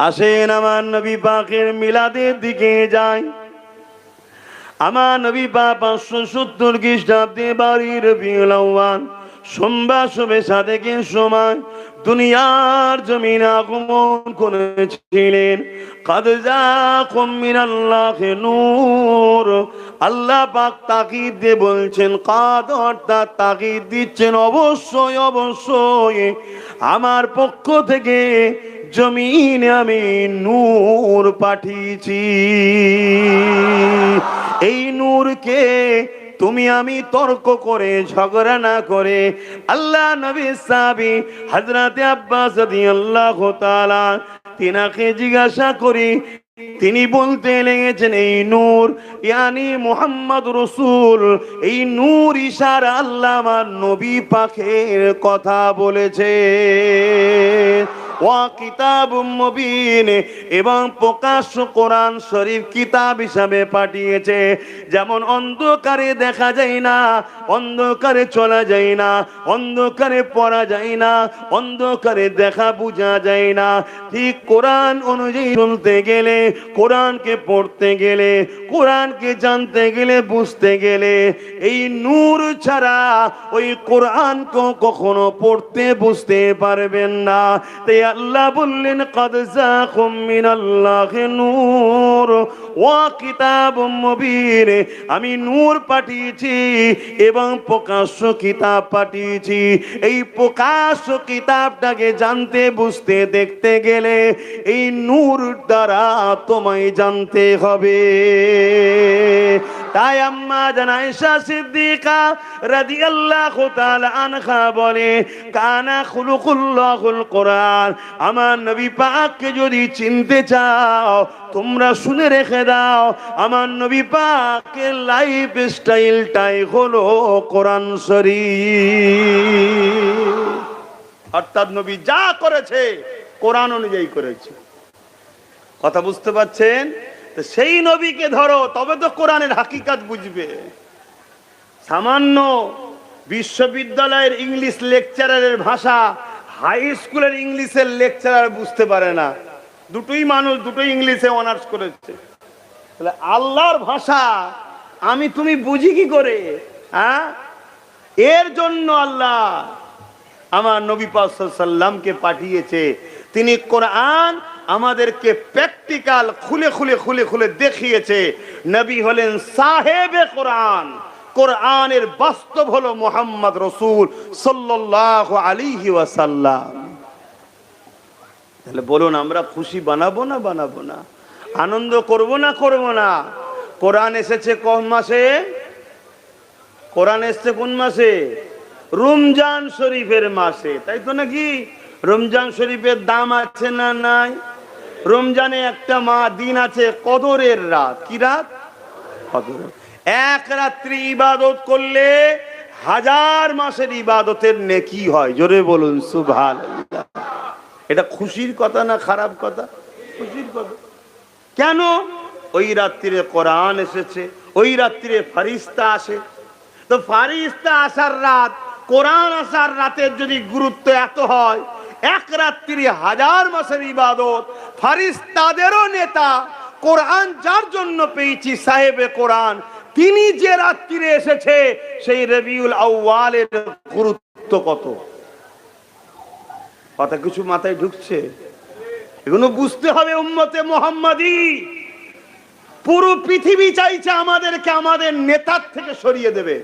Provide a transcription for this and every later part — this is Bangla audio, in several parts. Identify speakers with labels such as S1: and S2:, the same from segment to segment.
S1: আসেন আমার নবী পাকের মিলাদের দিকে যায়। আমার নবী পাক 570 খ্রিস্টাব্দে বাড়ি রবিউল আউয়াল সোমবার শুভে সাদেকের সময় দুনিয়ার জমিনে আগমন করেছিলেন। কাদ জাকুম মিনাল্লাহি নূর। আল্লাহ পাক তাকিদ দিয়ে বলছেন, কাদ অর্থাৎ তাকিদ দিচ্ছেন, অবশ্যই অবশ্যই আমার পক্ষ থেকে জমিনে আমি নূর পাঠিয়েছি। এই নূরকে তুমি আমি তর্ক করে ঝগড়া না করে আল্লাহ নবী সাহাবী হযরতে আব্বাস রাদিয়াল্লাহু তাআলা তিনাকে জিজ্ঞাসা করি, তিনি বলতে লেগেছেন এই নূর ইয়ানি মুহাম্মদ রাসূল। এই নূর ইশারা আল্লাহ আমার নবী পাকের কথা বলেছে। ওয়া কিতাবুম মুবিন, এবং প্রকাশ্য কোরআন শরীফ কিতাব হিসাবে পাঠিয়েছে। যেমন অন্ধকারে দেখা যায় না, অন্ধকারে চলা যায় না, অন্ধকারে পড়া যায় না, অন্ধকারে দেখা বোঝা যায় না, ঠিক কোরআন অনুযায়ী চলতে গেলে, কোরআনকে পড়তে গেলে, কোরআনকে জানতে গেলে, বুঝতে গেলে এই নূর ছাড়া ওই কোরআনকে কখনো পড়তে বুঝতে পারবেন না। তাই আল্লাহ বললেন, কাদ জাকুম মিনাল্লাহি নূর ওয়া কিতাবুম মুবিন। আমি নূর পাঠিয়েছি এবং প্রকাশ্য কিতাব পাঠিয়েছি। এই প্রকাশ্য কিতাবটাকে জানতে বুঝতে দেখতে গেলে এই নূর দ্বারা তোমায় জানতে হবে। তাই আম্মা জান আয়েশা সিদ্দিকা রাদিয়াল্লাহু তাআলা আনহা বলে, কানা খুলুকুল্লাহুল কোরআন। আমার নবী পাককে যদি চিনতে চাও তোমরা শুনে রেখে দাও, আমার নবী পাকের লাইফ স্টাইলটাই হলো কোরআন শরীফ। অর্থাৎ নবী যা করেছে কোরআন অনুযায়ী করেছে। কথা বুঝতে পারছেন? তো সেই নবীকে ধরো, তবে তো কোরআনের হাকিকাত বুঝবে। সামান্য বিশ্ববিদ্যালয়ের ইংলিশ লেকচারারের ভাষা হাই স্কুলের ইংলিশের লেকচারার বুঝতে পারে না। দুটোই মানুষ, দুটোই ইংলিশে অনার্স করেছে। তাহলে আল্লাহর ভাষা আমি তুমি বুঝি কি করে? হ্যাঁ, এর জন্য আল্লাহ আমার নবী পাক সাল্লাল্লাহু আলাইহি ওয়াসাল্লামকে পাঠিয়েছে। তিনি কোরআন আমাদেরকে প্র্যাকটিক্যাল খুলে খুলে খুলে খুলে দেখিয়েছে। নবী হলেন সাহেবে কোরআন, কোরআনের বাস্তব হলো মুহাম্মদ রাসূল সাল্লাল্লাহু আলাইহি ওয়াসাল্লাম। তাহলে বলুন, আমরা খুশি বানাবো না বানাবো না? আনন্দ করব না করব না? কোরআন এসেছে কোন মাসে? কোরআন এসেছে কোন মাসে? রমজান শরীফের মাসে, তাই তো নাকি? রমজান শরীফের দাম আছে না নাই? রমজানে একটা দিন আছে কদরের রাত। কি রাত? কদর। এক রাত্রি ইবাদত করলে 1000 মাসের ইবাদতের নেকি হয়। জোরে বলুন সুবহানাল্লাহ। এটা খুশির কথা না খারাপ কথা? খুশির কথা। কেন? ওই রাত্রিরে কোরআন এসেছে, ওই রাত্রিরে ফেরেশতা আসে। তো ফেরেশতা আসার রাত, কোরআন আসার রাতের যদি গুরুত্ব এত হয়, এক রাত্রি 1000 মাসের ইবাদত, ফেরেশতাদেরও নেতা কোরআন যার জন্য পেয়েছি সাহেবে কোরআন, তিনি যে রাত্রিরে এসেছে সেই রবিউল আউয়ালের গুরুত্ব কত? কথা কিছু মাথায় ঢুকছে? এগুলো বুঝতে হবে উম্মতে মুহাম্মাদি। পুরো পৃথিবী চাইছে আমাদেরকে আমাদের নেতার থেকে সরিয়ে দেবে।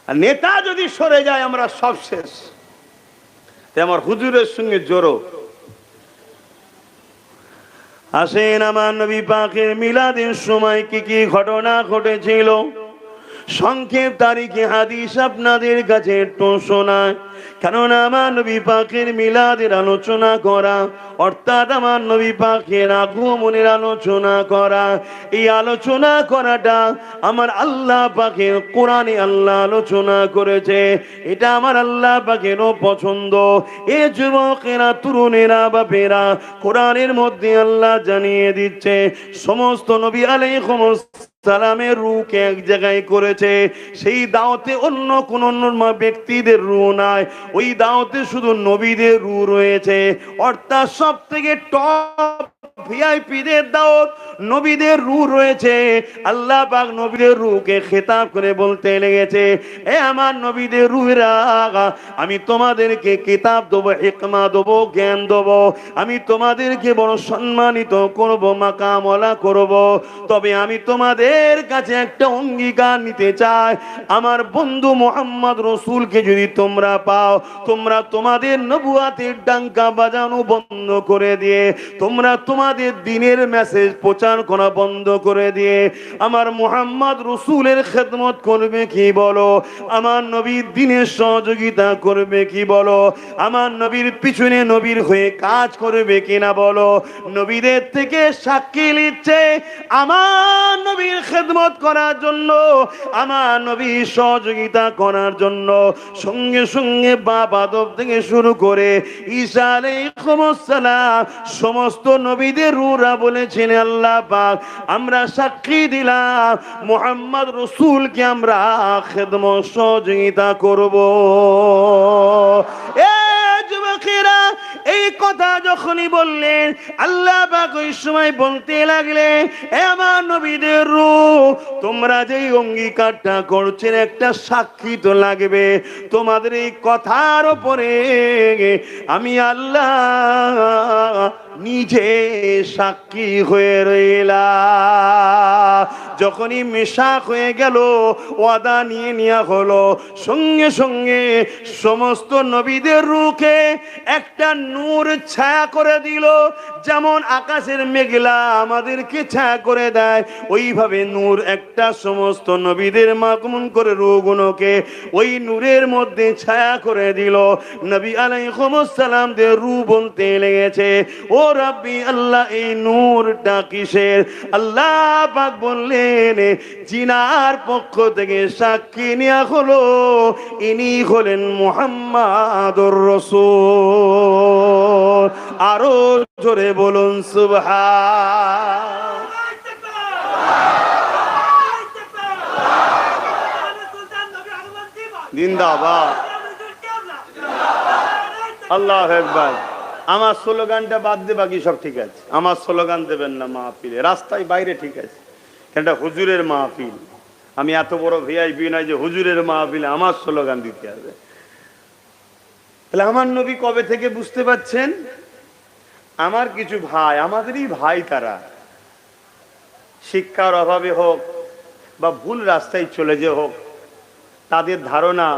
S1: আর নেতা যদি সরে যায় আমরা সব শেষ। তাই আমার হুজুরের সঙ্গে জোড়ো। আসেন আমার নবী পাকের মিলাদের সময় কি কি ঘটনা ঘটেছিল সংক্ষেপ তারিখে হাদিস আপনাদের কাছে একটু শোনায়। কেননা আমার নবী পাকের মিলাদের আলোচনা করা অর্থাৎ আমার নবী পাকের আগমনের আলোচনা করা, এই আলোচনা করাটা আমার আল্লাহ পাকের কোরআনে আল্লাহ আলোচনা করেছে। এটা আমার আল্লাহ পাকেরও পছন্দ। এ যুবকেরা, তরুণেরা, বাপেরা, কোরআনের মধ্যে আল্লাহ জানিয়ে দিচ্ছে সমস্ত নবী আলাইহিস সালামের রূহকে এক জায়গায় করেছে। সেই দাওয়াতে অন্য কোন ব্যক্তিদের রূহ নাই, ওই দাওতে শুধু নবীদের রূহ রয়েছে, অর্থাৎ সব থেকে টপ ভিআইপিদের দাওয়াত, নবীদের রূহ রয়েছে। আল্লাহ পাক নবীদের রূহকে খেতাব করে বলতে লেগেছে, এ আমার নবীদের রূহেরা, আমি তোমাদেরকে কিতাব দেবো, হিকমা দেবো, জ্ঞান দেবো, আমি তোমাদেরকে বড় সম্মানিত করব, মাকামওয়ালা করব। তবে আমি তোমাদের কাছে একটা অঙ্গীকার নিতে চাই, আমার বন্ধু মুহাম্মদ রাসূলকে যদি তোমরা পাও, তোমরা তোমাদের নবুয়াতের ডাঙ্কা বাজানো বন্ধ করে দিয়ে, তোমরা তোমাদের দ্বীনের মেসেজ প্রচার করা বন্ধ করে দিয়ে আমার মুহাম্মদ রাসূলের খেদমত করবে কি বলো? আমার নবীর দ্বীনের সহযোগিতা করবে কি বলো? আমার নবীর পিছনে নবীর হয়ে কাজ করবে কিনা বলো? নবীদের থেকে সাক্ষী নিচ্ছে আমার নবীর খেদমত করার জন্য, আমার নবীর সহযোগিতা করার জন্য। সঙ্গে সঙ্গে বাপ আদম থেকে শুরু করে ঈসা আলাইহিস সালাম সমস্ত নবীদের রূহরা বলেছেন, আল্লাহ পাক আমরা সাক্ষী দিলাম মুহাম্মদ রাসূলকে আমরা খেদমত সহযোগিতা করব। যুবকেরা, এই কথা যখনই বললেন, আল্লাহ পাক ওই সময় বলতে লাগলেন, এ আমার নবীদের রূহ, তোমরা যেই অঙ্গীকারটা করছেন একটা সাক্ষী তো লাগবে। তোমাদের এই কথার উপরে আমি আল্লাহ নিজে সাক্ষী হয়ে রইলাম। যখনই মিশাক হয়ে গেল, ওয়াদা নিয়ে নেওয়া হলো, সঙ্গে সঙ্গে সমস্ত নবীদের রূহকে একটা নূর ছায়া করে দিল। যেমন আকাশের মেঘলা আমাদেরকে ছায়া করে দেয়, ওইভাবে নূর একটা সমস্ত নবীদের মাগমুন করে রূহগুলোকে ওই নূরের মধ্যে ছায়া করে দিল। নবী আলাইহিস সালাম দের রূহ বলতে লেগেছে, ও রাব্বি আল্লাহ, এই নূরটা কিসের? আল্লাহ পাক বললেন, জিনার পক্ষ থেকে সাক্ষী নেওয়া হলো, ইনি হলেন মুহাম্মাদুর রাসূল। আরো জোরে বলুন সুবহান। জিন্দাবাদ, আল্লাহু আকবার। আমার স্লোগানটা বাদ দিয়ে বাকি সব ঠিক আছে। আমার স্লোগান দেবেন না মাহফিলে, রাস্তায় বাইরে ঠিক আছে, এটা হুজুরের মাহফিল। আমি এত বড় ভিআইপি নয় যে হুজুরের মাহফিলে আমার স্লোগান দিতে হবে। তাহলে আমার নবী কবে থেকে বুঝতে পারছেন? আমার কিছু ভাই, আমাদেরই ভাই, তারা শিক্ষার অভাবে হোক বা ভুল রাস্তায় চলে যে হোক, তাদের ধারণা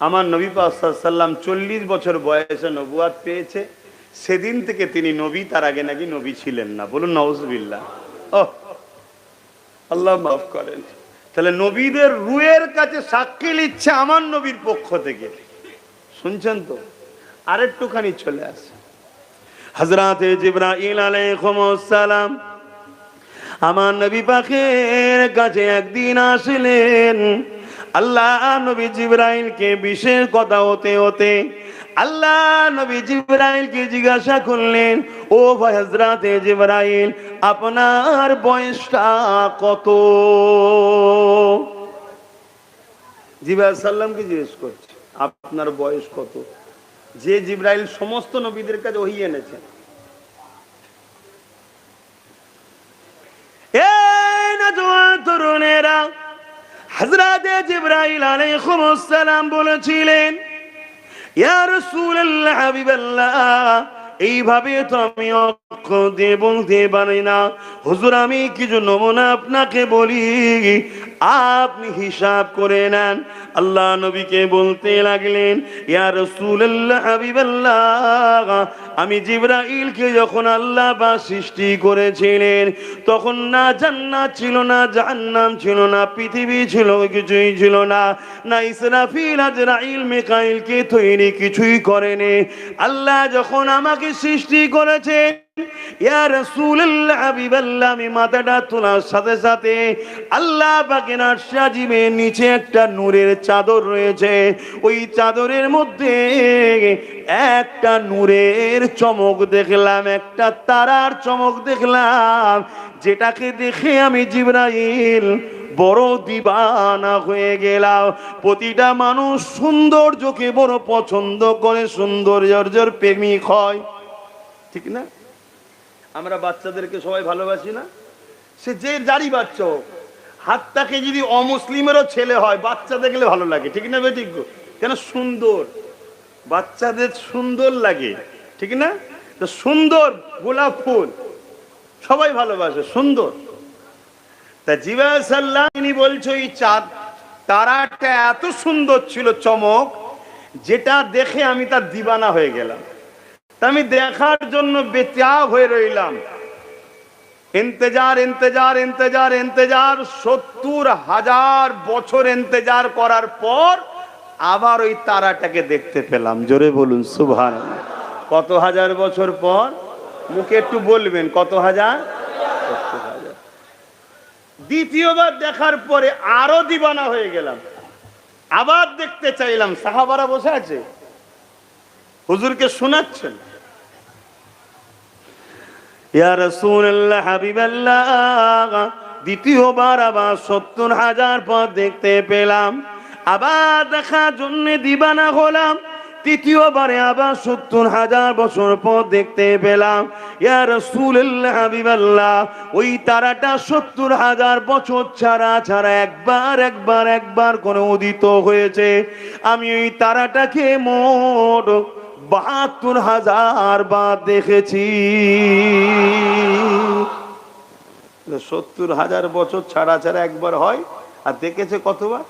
S1: আমার নবী পাক সাল্লাল্লাহু আলাইহি ওয়াসাল্লাম 40 বছর বয়সে নবুয়াত পেয়েছে, সেদিন থেকে তিনি নবী, তার আগে নাকি নবী ছিলেন না। বলুন নাউজুবিল্লাহ। ওহ, আল্লাহ মাফ করেন। তাহলে নবীদের রূহের কাছে সাক্ষী নিচ্ছে আমার নবীর পক্ষ থেকে, শুনছেন তো? আরেকটুখানি চলে আসে, হযরতে জিবরাইল আলাইহিস সালাম আমার নবী পাকের কাছে একদিন আসলেন। আল্লাহ নবী জিবরাইলকে বিশেষ কথা হতে হতে আল্লাহ নবী জিবরাইলকে জিজ্ঞাসা করলেন, ও ভাই হযরতে জিবরাইল, আপনার বয়সটা কত? জিবরাইল সাল্লামকে জিজ্ঞেস করছে আপনার বয়স কত, যে জিবরাইল সমস্ত নবীদের কাছে ওহী এনেছেন। এই নওজোয়ান তরুণেরা, হযরতে জিবরাইল আলাইহিস সালাম বলেছিলেন, ইয়া রাসূলুল্লাহ, হাবিবাল্লাহ, এইভাবে তো আমি অক্ষর দিয়ে বলতে পারি না। হুজুর, আমি কিছু নমুনা আপনাকে বলি, আপনি হিসাব করে নেন। আল্লাহ নবীকে বলতে লাগলেন, ইয়া রাসূলুল্লাহ, হাবিবাল্লাহ, আমি জিবরাইলকে যখন আল্লাহ বা সৃষ্টি করেছিলেন, তখন না জান্নাত ছিল না, জাহান্নাম ছিল না, পৃথিবী ছিল, কিছুই ছিল না। না ইসরাফিল, আজরাইল, মিকাইলকে তৈরি কিছুই করেনি। আল্লাহ যখন আমাকে সৃষ্টি করেছে, ইয়া রাসূলুল্লাহ, হাবিবাল্লাহ, আমি মাথাটা তোলার সাথে সাথে আল্লাহ পাকের আরশে আজিমের নিচে একটা নূরের চাদর রয়েছে। ওই চাদরের মধ্যে একটা নূরের চমক দেখলাম, একটা তারার চমক দেখলাম, যেটাকে দেখে আমি জিবরাইল বড় দিবানা হয়ে গেলাম। প্রতিটা মানুষ সৌন্দর্যকে বড় পছন্দ করে, সৌন্দর্যের প্রেমিক হয়, ঠিক না? আমরা বাচ্চাদেরকে সবাই ভালোবাসি না? সে যে যারই বাচ্চা হোক, হাতটাকে যদি অমুসলিমেরও ছেলে হয়, বাচ্চা দেখলে ভালো লাগে, ঠিক না বেঠিক? কেন? সুন্দর, বাচ্চাদের সুন্দর লাগে, ঠিক না? তো সুন্দর গোলাপ ফুল সবাই ভালোবাসে, সুন্দর। তা জিবরাইল সাল্লাল্লাহু আলাইহি বলছে এই চাঁদ তারাটা এত সুন্দর ছিল, চমক, যেটা দেখে আমি তার দিবানা হয়ে গেলাম। তা আমি দেখার জন্য বেতাব হয়ে রইলাম। ইন্তজার ইন্তজার ইন্তজার ইন্তজার ৭০,০০০ বছর ইন্তজার করার পর আবার ওই তারাটাকে দেখতে পেলাম। জোরে বলুন সুবহানাল্লাহ। কত হাজার বছর পর? মুখে একটু বলবেন, কত হাজার? ৭০,০০০। দ্বিতীয়বার দেখার পরে আরো দিবানা হয়ে গেলাম, আবার দেখতে চাইলাম। সাহাবারা বসে আছে, হুজুরকে শোনাচ্ছেন, ইয়া রাসূলুল্লাহ, হাবিবাল্লাহ, দ্বিতীয়বার আবার ৭০,০০০ পর দেখতে পেলাম, আবার দেখার জন্য দিবানা হলাম। তৃতীয়বারে আবার ৭০,০০০ বছর পর দেখতে পেলাম। ইয়া রাসূলুল্লাহ, হাবিবাল্লাহ, ওই তারাটা ৭০,০০০ বছর ছাড়া ছাড়া একবার করে উদিত হয়েছে। আমি ওই তারাটাকে মোট ৭২,০০০ বার দেখেছি। ৭০,০০০ বছর ছাড়া ছাড়া একবার হয়, আর দেখেছে কতবার?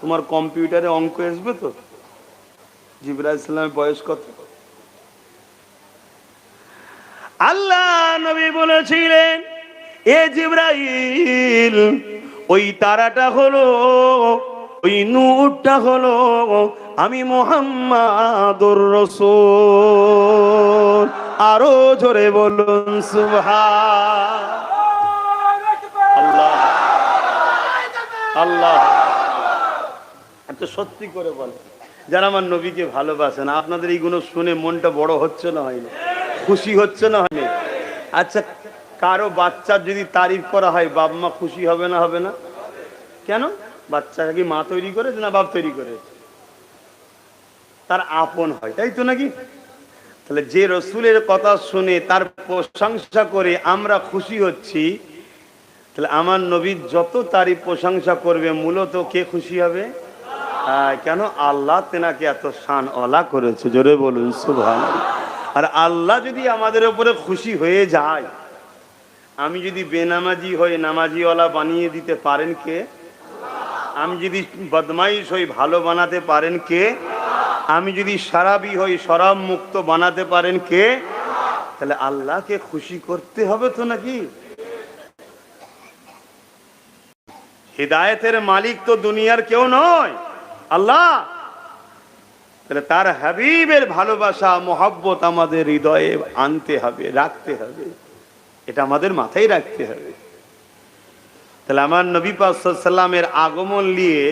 S1: তোমার কম্পিউটারে অঙ্ক আসবে তো, জিবরাইল সাল্লামের বয়স কত? আল্লাহ নবী বলেছিলেন, এ জিবরাইল, ওই তারাটা হলো, ওই নূরটা হলো আমি মুহাম্মাদুর রাসূল। আরো জোরে বলুন সুবহানাল্লাহ। আল্লাহ, আচ্ছা সত্যি করে বলেন, যারা আমার নবীকে ভালোবাসেন, আপনাদের এইগুলো শুনে মনটা বড় হচ্ছে না, হয়নি? খুশি হচ্ছে না, হয়নি? আচ্ছা, কারো বাচ্চার যদি তারিফ করা হয়, বাপ মা খুশি হবে না? হবে না? কেন? বাচ্চাকে কি মা তৈরি করেছে না বাপ তৈরি করেছে? তার আপন হয়, তাই তো নাকি? তাহলে যে রসুলের কথা শুনে তার প্রশংসা করে আমরা খুশি হচ্ছি, তাহলে আমার নবীর যত তারিফ প্রশংসা করবে, মূলত কে খুশি হবে? কেন? আল্লাহ তেনাকে এত শান ওয়ালা করেছে। জোরে বলুন সুবহানাল্লাহ। আর আল্লাহ যদি আমাদের উপরে খুশি হয়ে যায়, আমি যদি বেনামাজি হয়ে নামাজিওয়ালা বানিয়ে দিতে পারেন কে? আমি যদি বদমাইশ হই ভালো বানাতে পারেন কে? আমি যদি শরাবি হই শরাব মুক্ত বানাতে পারেন কে? তাহলে আল্লাহকে খুশি করতে হবে তো নাকি? হিদায়াতের মালিক তো দুনিয়ার কেউ নয়, আল্লাহ। তাহলে তার হাবিবের ভালোবাসা মহব্বত আমাদের হৃদয়ে আনতে হবে, রাখতে হবে, এটা আমাদের মাথায় রাখতে হবে। তাহলে আমার নবী পাক সাল্লাল্লাহু আলাইহি ওয়াসাল্লামের আগমন নিয়ে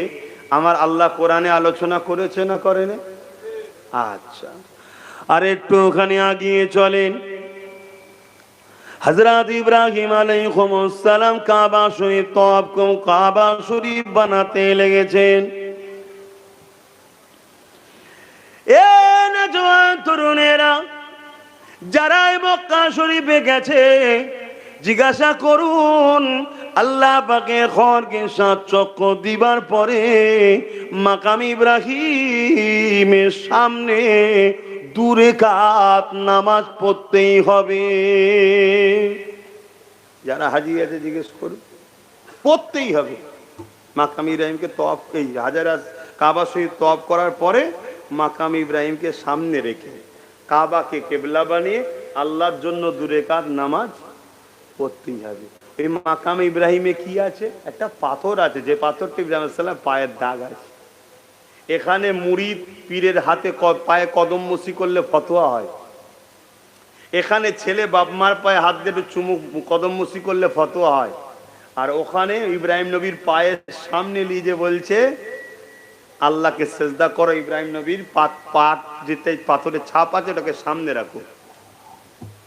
S1: আমার আল্লাহ কোরআনে আলোচনা করেছে না করেনি? আচ্ছা, আর একটু ওখানে আগিয়ে চলেন। হযরত ইব্রাহিম আলাইহিস সালাম কাবা শরীফ তওয়াফ করে কাবা শরীফ বানাতে লেগেছেন। এ নওজওয়ান তরুণেরা, যারা মক্কা শরীফে গেছে, জিজ্ঞাসা করুন, আল্লাহ পাকের খরকে ৭ চক্র দিবার পরে মাকাম ইব্রাহিমের সামনে ২ রাকাত নামাজ পড়তেই হবে। যারা হাজি আছে জিজ্ঞেস করুন, পড়তেই হবে। মাকাম ইব্রাহিমকে তওয়াফ, এই হাজারা কাবা শরীফ তওয়াফ করার পরে মাকাম ইব্রাহিমকে সামনে রেখে কাবাকে কিবলা বানিয়ে আল্লাহর জন্য ২ রাকাত নামাজ পড়তেই হবে। এই মাকাম ইব্রাহিমে কি আছে? একটা পাথর আছে, যে পাথরটি ইব্রাহিম আলাইহিস সালাম পায়ের দাগ আছে। এখানে মুরিদ পীরের হাতে পায়ে কদম মসি করলে ফতোয়া হয়। এখানে ছেলে বাপ মার পায়ে হাত দিয়ে চুমুক কদম মসি করলে ফতোয়া হয়। আর ওখানে ইব্রাহিম নবীর পায়ের সামনে নিয়ে যে বলছে আল্লাহকে সেজদা করো, ইব্রাহিম নবীর পাত যেতে পাথরের ছাপ আছে ওটাকে সামনে রাখো।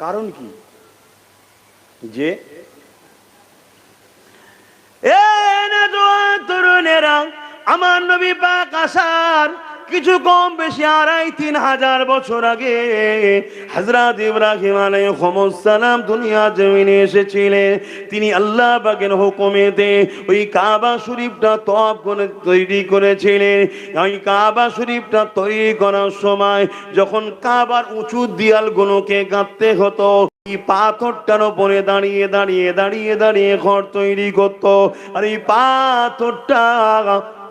S1: কারণ কি? যে তরুণেরা, আমার নবী পাক আসার কিছু কম বেশি 2500-3000 বছর আগে হযরত ইব্রাহিম আলাইহিস সালাম দুনিয়া জমিনে এসেছিলেন। তিনি আল্লাহ পাকের হুকুমেতে ওই কাবা শরীফটা তওয়াফ করে তৈরি করেছিলেন। ওই কাবা শরীফটা তৈরি করার সময় যখন কাবার উঁচু দেয়ালগুলোকে গাঁথতে হতো, এই পাথরটার উপরে দাঁড়িয়ে দাঁড়িয়ে দাঁড়িয়ে দাঁড়িয়ে ঘর তৈরি করতো। আর এই পাথরটা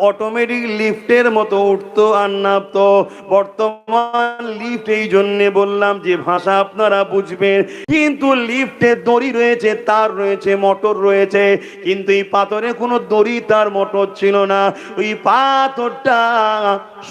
S1: অটোমেটিক লিফটের মতো উঠতো আর নামতো। বর্তমান লিফট এই জন্যে বললাম যে ভাষা আপনারা বুঝবেন, কিন্তু লিফটে দড়ি রয়েছে, তার রয়েছে, মোটর রয়েছে, কিন্তু এই পাথরে কোনো দড়ি তার মোটর ছিল না। ওই পাথরটা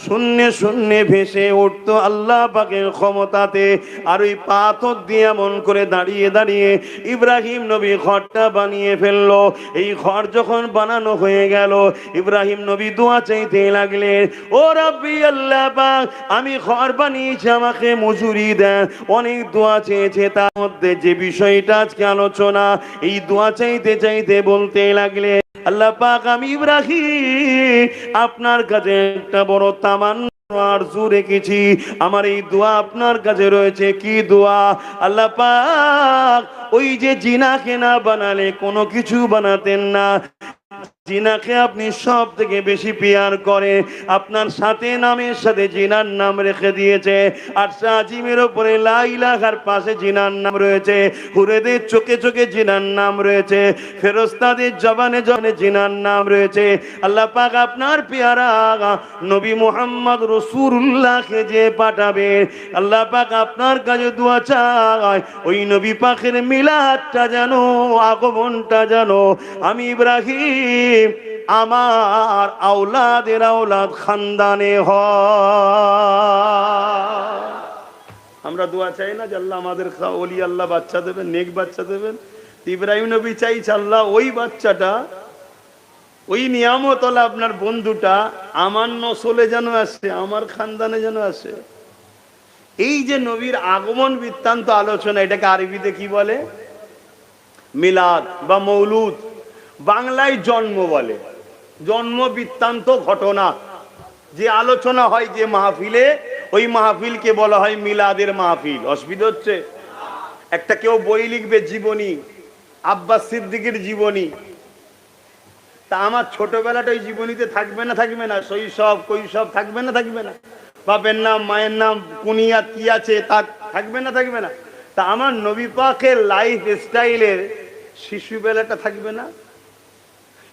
S1: শূন্যে শূন্যে ভেসে উঠতো আল্লাহ পাকের ক্ষমতাতে। আর ওই পাথর দিয়ে এমন করে দাঁড়িয়ে দাঁড়িয়ে ইব্রাহিম নবী ঘরটা বানিয়ে ফেললো। এই ঘর যখন বানানো হয়ে গেল, ইব্রাহিম নবী দোয়া চাইতে লাগলেন, ও রাব্বি আল্লাহ পাক, আমি ঘর বানিয়েছি, আমাকে মজুরি দেন। অনেক দোয়া চেয়েছে, তার মধ্যে যে বিষয়টা আজকে আলোচনা, এই দোয়া চাইতে চাইতে বলতে লাগলেন, আল্লাহ পাক, আমি ইব্রাহিম আপনার কাছে একটা বড় তামান্না আরজু রেখেছি, আমার এই দোয়া আপনার কাছে রয়েছে। কি দোয়া? আল্লাহ পাক, ওই যে জিনাকে না বানালে কোনো কিছু বানাতেন না, জিনাকে আপনি সব থেকে বেশি পিয়ার করে, আপনার সাথে নামের সাথে জিনার নাম রেখে দিয়েছে। আর আজিমের উপরে লা ইলাহার পাশে জিনার নাম রয়েছে, হুরেদের চোখে চোখে জিনার নাম রয়েছে, ফেরেশতাদের জবানে জবানে জিনার নাম রয়েছে। আল্লাহ পাক আপনার পেয়ারা নবী মুহাম্মদ রাসূলুল্লাহকে যে পাঠাবে, আল্লাহ পাক আপনার কাছে দোয়া চায়, ওই নবী পাকের মিলাদটা যেন, আগমনটা যেন আমি ইব্রাহিম আমার আওলাদের আওলাদ খানদানে হয়। আমরা দোয়া চাই না যে আল্লাহ আমাদের ওলি আল্লাহ বাচ্চা দেবেন, নেক বাচ্চা দেবেন। ইব্রাহিম নবী চাইছে আল্লাহ ওই বাচ্চাটা, ওই নিয়ামত হলো আপনার বন্ধুটা আমার নসলে যেন আসে, আমার খানদানে যেন আসে। এই যে নবীর আগমন বৃত্তান্ত আলোচনা, এটাকে আরবিতে কি বলে? মিলাদ বা মৌলুদ। বাংলায় জন্ম বলে। জন্ম বৃত্তান্ত ঘটনা যে আলোচনা হয় যে মাহফিলে, ওই মাহফিলকে বলা হয় মিলাদের মাহফিল। অসুবিধা হচ্ছে? একটা কেউ বই লিখবে জীবনী, আব্বাস সিদ্দিকীর জীবনী, তা আমার ছোটবেলাটা ওই জীবনীতে থাকবে না থাকবে না? শৈশব কৈশব থাকবে না থাকবে না? বাপের নাম মায়ের নাম কুনিয়াত কি আছে তা থাকবে না থাকবে না? তা আমার নবী পাকের লাইফ স্টাইলের শিশুবেলাটা থাকবে না?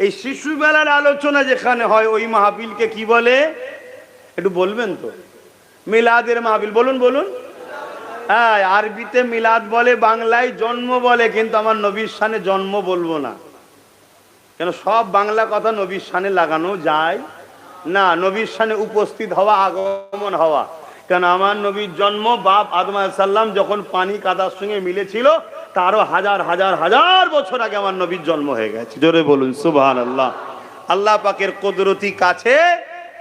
S1: এই শিশুবেলার আলোচনা যেখানে হয় ওই মাহফিলকে কি বলে একটু বলবেন তো? মিলাদের মাহফিল। বলুন বলুন। হ্যাঁ, আরবিতে মিলাদ বলে, বাংলায় জন্ম বলে, কিন্তু আমার নবীর শানে জন্ম বলবো না। কেন? সব বাংলা কথা নবীর শানে লাগানো যায় না। নবীর শানে উপস্থিত হওয়া, আগমন হওয়া। কেন? আমার নবীর জন্ম বাপ আদম আলাইহিস সালাম যখন পানি কাদার সঙ্গে মিলেছিল, তারও হাজার হাজার হাজার বছর আগে আমার নবীর জন্ম হয়ে গেছে। জোরে বলুন সুবহানাল্লাহ। আল্লাহ পাকের কুদরতি কাছে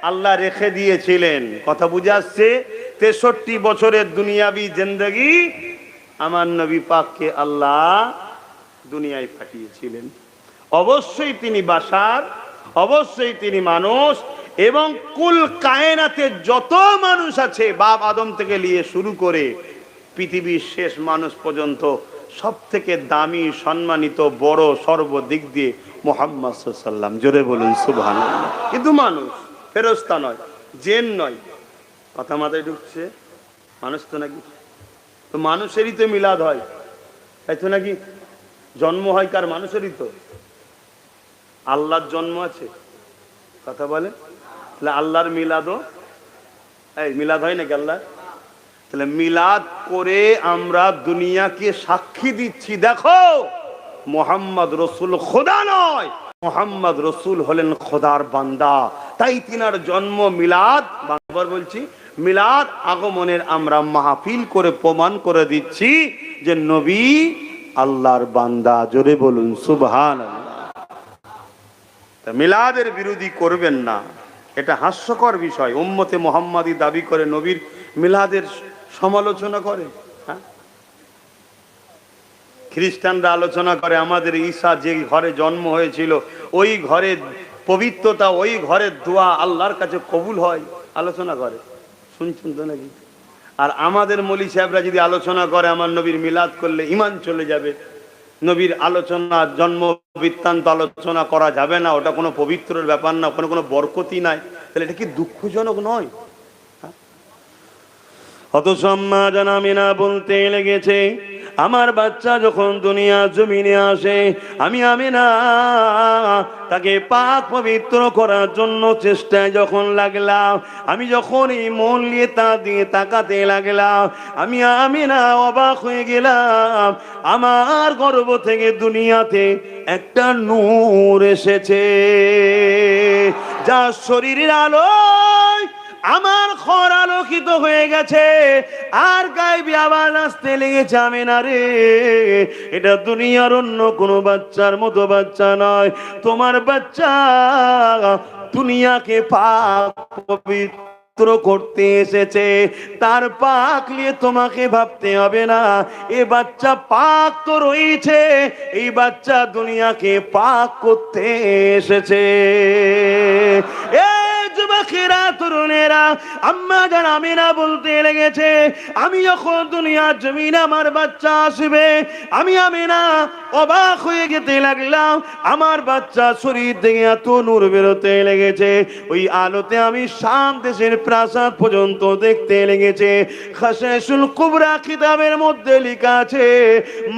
S1: আল্লাহ রেখে দিয়েছিলেন। কথা বুঝে আসছে? 63 বছরের দুনিয়াবি জিন্দেগি আমার নবী পাককে আল্লাহ দুনিয়ায় পাঠিয়েছিলেন। অবশ্যই তিনি বাশার, অবশ্যই তিনি মানুষ, এবং কুল কায়নাতে যত মানুষ আছে, বাপ আদম থেকে নিয়ে শুরু করে পৃথিবীর শেষ মানুষ পর্যন্ত, সব থেকে দামি, সম্মানিত, বড় সর্বদিক দিয়ে মুহাম্মদ সাল্লাল্লাহু আলাইহি ওয়াসাল্লাম। জোরে বলুন সুবহানাল্লাহ। কিন্তু মানুষ, ফেরেশতা নয়, জিন নয়। কথা মাথায় ঢুকছে? মানুষ তো নাকি? তো মানুষেরই তো মিলাদ হয়, তাই তো নাকি? জন্ম হয় কার? মানুষেরই তো। আল্লাহর জন্ম আছে? কথা বলে? তাহলে আল্লাহর মিলাদও, এই মিলাদ হয় নাকি আল্লাহ? তাহলে মিলাদ করে আমরা দুনিয়াকে সাক্ষী দিচ্ছি, দেখো মুহাম্মদ রসুল খোদা নয়, মুহাম্মদ রসুল হলেন খোদার বান্দা। তাই তিনার জন্ম মিলাদ, বারবার বলছি, মিলাদ আগমনের আমরা মাহফিল করে প্রমাণ করে দিচ্ছি যে নবী আল্লাহর বান্দা। জোরে বলুন সুবহানাল্লাহ। তা মিলাদের বিরোধী করবেন না, এটা হাস্যকর বিষয়। উম্মতে মুহাম্মাদি দাবি করে নবীর মিলাদের সমালোচনা করে। হ্যাঁ, খ্রিস্টানরা আলোচনা করে আমাদের ঈসা যে ঘরে জন্ম হয়েছিল ওই ঘরে পবিত্রতা, ওই ঘরের দোয়া আল্লাহর কাছে কবুল হয় আলোচনা করে। শুনছেন তো নাকি? আর আমাদের মৌলী সাহেবরা যদি আলোচনা করে আমার নবীর মিলাদ করলে ঈমান চলে যাবে, নবীর আলোচনা, জন্ম বৃত্তান্ত আলোচনা করা যাবে না, ওটা কোনো পবিত্রের ব্যাপার না, ওখানে কোনো বরকতি নাই, তাহলে এটা কি দুঃখজনক নয়? অথচ আম্মা জান আমিনা বলতে লেগেছে, আমার বাচ্চা যখন দুনিয়া জমিনে আসে, আমি আমিনা তাকে পাক পবিত্র করার জন্য চেষ্টায় যখন লাগলাম, আমি যখন এই মন নিয়ে তা দিয়ে তাকাতে লাগলাম, আমি আমিনা অবাক হয়ে গেলাম। আমার গর্ভ থেকে দুনিয়াতে একটা নূর এসেছে, যা শরীরের আলোয় আমার ঘর আলোকিত হয়ে গেছে। আর গায়েবী আওয়াজ আসতে লেগেছে, আমিনা রে, এটা দুনিয়ার অন্য কোনো বাচ্চার মতো বাচ্চা নয়, তোমার বাচ্চা দুনিয়াকে পাক পবিত্র করতে এসেছে। তার পাক নিয়ে তোমাকে ভাবতে হবে না, এ বাচ্চা পাক তো রয়েছে, এই বাচ্চা দুনিয়াকে পাক করতে এসেছে। যুবকেরা, তরুণেরা, আম্মা জান আমিনা বলতে লেগেছে, আমি যখন দুনিয়ার জমিনে আমার বাচ্চা আসবে, আমি আমিনা অবাক হয়ে যেতে লাগলাম। আমার বাচ্চা শরীর থেকে এত নূর বেরোতে লেগেছে, ওই আলোতে আমি শাম দেশের প্রাসাদ পর্যন্ত দেখতে লেগেছে। খাশাইসুল কুবরা কিতাবের মধ্যে লেখা আছে,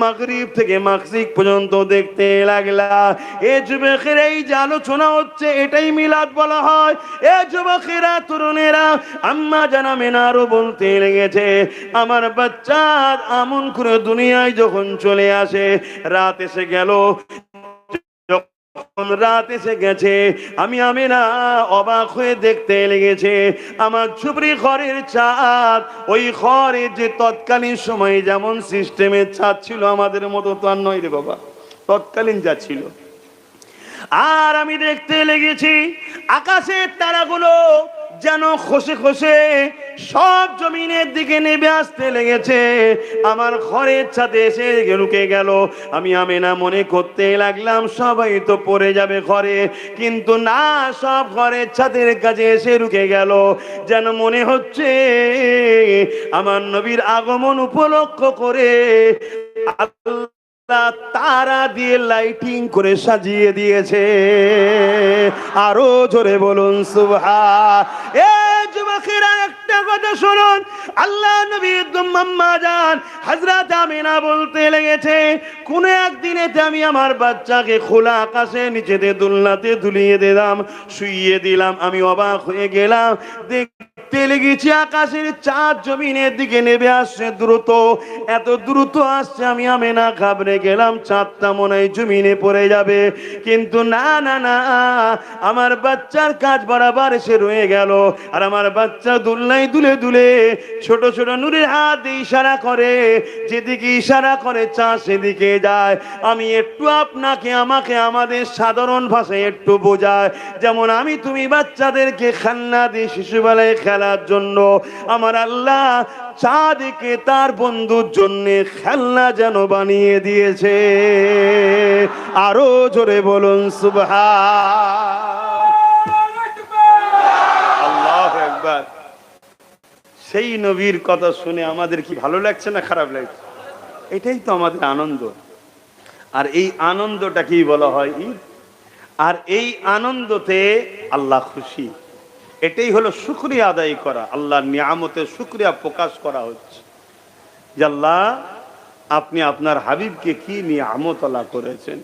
S1: মাগরিব থেকে মাগরিব পর্যন্ত দেখতে লাগলাম। এ যুবকের, এই যে আলোচনা হচ্ছে, এটাই মিলাদ বলা হয়। এ যুবকেরা, তরুণেরা, আম্মা জান আমিনা আরো বলতে লেগেছে, আমার বাচ্চা আমন করে দুনিয়ায় যখন চলে আসে, রাত এসে গেল, রাত এসে গেছে, আমি আমিনা অবাক হয়ে দেখতে লেগেছে, আমার ঝুপড়ি ঘরের চাঁদ, ওই ঘরে যে তৎকালীন সময়ে যেমন সিস্টেমের ছাদ ছিল, আমাদের মতো তো আর নয় রে বাবা, তৎকালীন যা ছিল। আর আমি দেখতে লেগেছি আকাশের তারাগুলো যেন খসে খসে সব জমিনের দিকে নেমে আসতে লেগেছে, আমার ঘরের ছাদে এসে ঢুকে গেল। আমি আমিনা মনে করতে লাগলাম সবাই তো পড়ে যাবে ঘরে, কিন্তু না, সব ঘরের ছাদের কাছে এসে ঢুকে গেল। যেন মনে হচ্ছে আমার নবীর আগমন উপলক্ষ করে তারা দিয়ে লাইটিং করে সাজিয়ে দিয়েছে। আরো জোরে বলুন সুবহান। এ যুবকেরা, একটা কথা শুনুন, আল্লাহ নবী আম্মা জান হযরত আমিনা বলতে লেগেছে, কোন একদিনেতে আমি আমার বাচ্চাকে খোলা আকাশে নিচেতে দুলনাতে দুলিয়ে দিলাম, শুইয়ে দিলাম। আমি অবাক হয়ে গেলাম, দেখতে লেগেছি আকাশের চাঁদ জমিনের দিকে নেমে আসছে দ্রুত, এত দ্রুত আসছে, আমি আমিনা ঘাবড়ে গেলাম, চাঁদটা মনে হয় জমিনে পড়ে যাবে। কিন্তু না না না, আমার বাচ্চার কাজ বরাবর এসে রয়ে গেল। আর আমার বাচ্চা দুলনায় দুলে দুলে ছোট ছোট নূরের হাত দিয়ে ইশারা করে, যেদিকে ইশারা করে চাঁদ সেদিকে যায়। আমি একটু আপনাকে আমাকে আমাদের সাধারণ ভাষায় একটু বোঝায়, যেমন আমি তুমি বাচ্চাদেরকে খেলনা দিয়ে শিশুবেলায় খেলার জন্য আমার আল্লাহ চাঁদকে তার বন্ধুর জন্য খেলনা যেন বানিয়ে দিয়েছে। আরো জোরে বলুন সুবহান। আল্লাহু আকবার। সেই নবীর কথা শুনে আমাদের কি ভালো লাগছে না খারাপ লাগছে? এটাই তো আমাদের আনন্দ। আর এই আনন্দটাকেই বলা হয় ঈদ। আর এই আনন্দতে আল্লাহ খুশি, এটাই হলো শুকরিয়া আদায় করা, আল্লাহর নিয়ামতের শুকরিয়া প্রকাশ করা হচ্ছে যে আল্লাহ আপনি আপনার হাবিবকে কি নিয়ামত আলা করেছেন,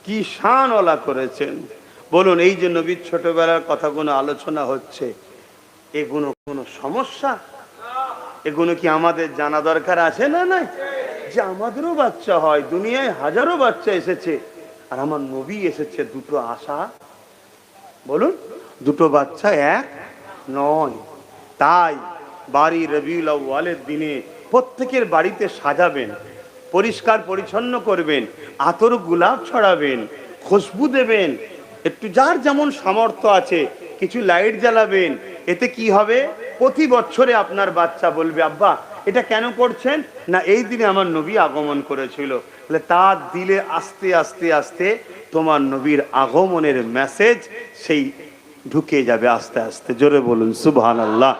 S1: কি শান আলা করেছেন। বলুন, এই যে নবীর ছোটবেলার কথাগুলো আলোচনা হচ্ছে, এগুলো কোনো সমস্যা? এগুলো কি আমাদের জানা দরকার আছে না? নাই, যে আমাদেরও বাচ্চা হয়, দুনিয়ায় হাজারো বাচ্চা এসেছে, আর আমার নবী এসেছে দুটো আশা। বলুন, দুটো বাচ্চা এক নয়। তাই বাড়ি রবিউল আউয়ালের দিনে প্রত্যেকের বাড়িতে সাজাবেন, পরিষ্কার পরিচ্ছন্ন করবেন, আতর গোলাপ ছড়াবেন, খুশবু দেবেন, একটু যার যেমন সামর্থ্য আছে কিছু লাইট জ্বালাবেন। এতে কি হবে, প্রতি বছরে আপনার বাচ্চা বলবে আব্বা এটা কেন করছেন না, এই দিনে আমার নবী আগমন করেছিল। তাহলে তার দিলে আস্তে আস্তে আস্তে তোমার নবীর আগমনের মেসেজ সেই ঢুকে যাবে আস্তে আস্তে। জোরে বলুন সুবহানাল্লাহ।